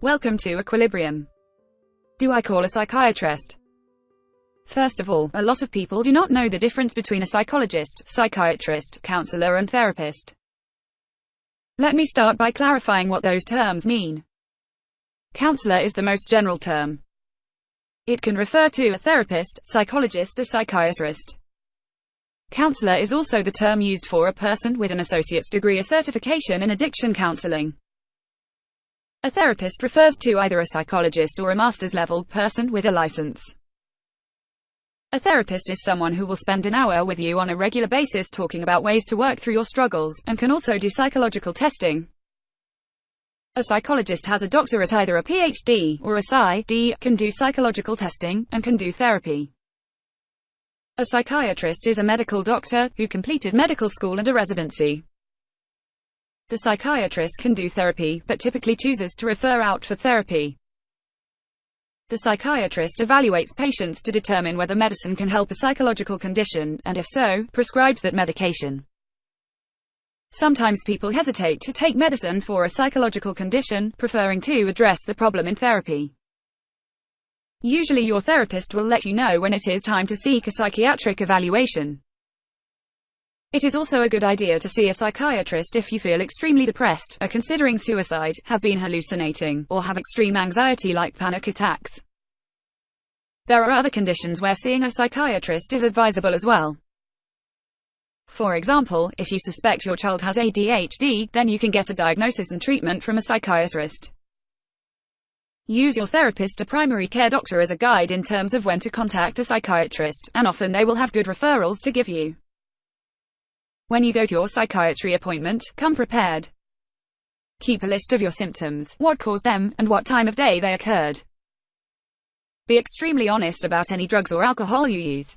Welcome to Equilibrium. Do I call a psychiatrist? First of all, a lot of people do not know the difference between a psychologist, psychiatrist, counselor and therapist. Let me start by clarifying what those terms mean. Counselor is the most general term. It can refer to a therapist, psychologist or psychiatrist. Counselor is also the term used for a person with an associate's degree or certification in addiction counseling. A therapist refers to either a psychologist or a master's level person with a license. A therapist is someone who will spend an hour with you on a regular basis talking about ways to work through your struggles, and can also do psychological testing. A psychologist has a doctorate, either a PhD or a Psy.D, can do psychological testing, and can do therapy. A psychiatrist is a medical doctor who completed medical school and a residency. The psychiatrist can do therapy, but typically chooses to refer out for therapy. The psychiatrist evaluates patients to determine whether medicine can help a psychological condition, and if so, prescribes that medication. Sometimes people hesitate to take medicine for a psychological condition, preferring to address the problem in therapy. Usually your therapist will let you know when it is time to seek a psychiatric evaluation. It is also a good idea to see a psychiatrist if you feel extremely depressed, are considering suicide, have been hallucinating, or have extreme anxiety like panic attacks. There are other conditions where seeing a psychiatrist is advisable as well. For example, if you suspect your child has ADHD, then you can get a diagnosis and treatment from a psychiatrist. Use your therapist or primary care doctor as a guide in terms of when to contact a psychiatrist, and often they will have good referrals to give you. When you go to your psychiatry appointment, come prepared. Keep a list of your symptoms, what caused them, and what time of day they occurred. Be extremely honest about any drugs or alcohol you use.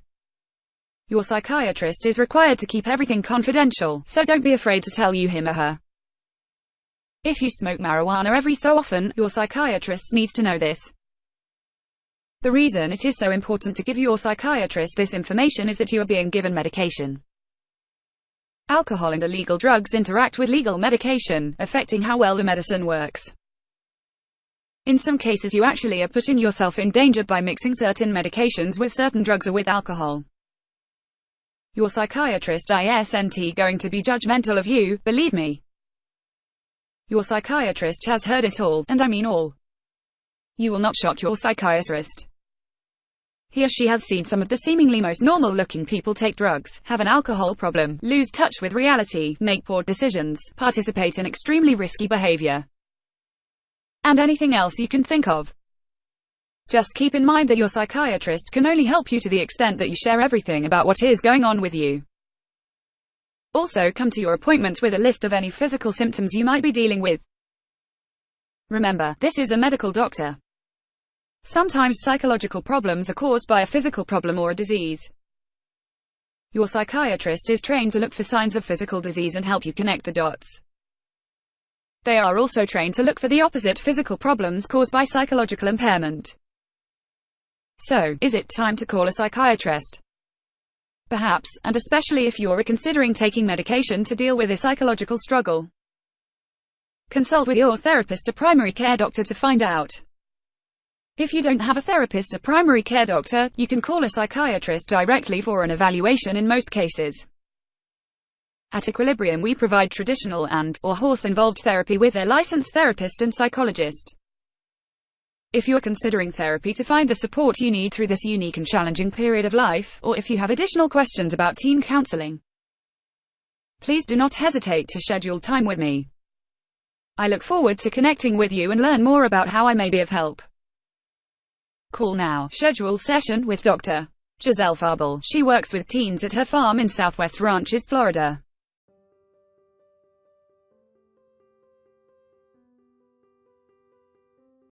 Your psychiatrist is required to keep everything confidential, so don't be afraid to tell you him or her. If you smoke marijuana every so often, your psychiatrist needs to know this. The reason it is so important to give your psychiatrist this information is that you are being given medication. Alcohol and illegal drugs interact with legal medication, affecting how well the medicine works. In some cases you actually are putting yourself in danger by mixing certain medications with certain drugs or with alcohol. Your psychiatrist isn't going to be judgmental of you, believe me. Your psychiatrist has heard it all, and I mean all. You will not shock your psychiatrist. He or she has seen some of the seemingly most normal-looking people take drugs, have an alcohol problem, lose touch with reality, make poor decisions, participate in extremely risky behavior, and anything else you can think of. Just keep in mind that your psychiatrist can only help you to the extent that you share everything about what is going on with you. Also, come to your appointment with a list of any physical symptoms you might be dealing with. Remember, this is a medical doctor. Sometimes psychological problems are caused by a physical problem or a disease. Your psychiatrist is trained to look for signs of physical disease and help you connect the dots. They are also trained to look for the opposite physical problems caused by psychological impairment. So, is it time to call a psychiatrist? Perhaps, and especially if you're considering taking medication to deal with a psychological struggle. Consult with your therapist or primary care doctor to find out. If you don't have a therapist or primary care doctor, you can call a psychiatrist directly for an evaluation in most cases. At Equilibrium we provide traditional and/or horse-involved therapy with a licensed therapist and psychologist. If you're considering therapy to find the support you need through this unique and challenging period of life, or if you have additional questions about teen counseling, please do not hesitate to schedule time with me. I look forward to connecting with you and learn more about how I may be of help. Call now. Schedule session with Dr. Giselle Faubel. She works with teens at her farm in Southwest Ranches, Florida.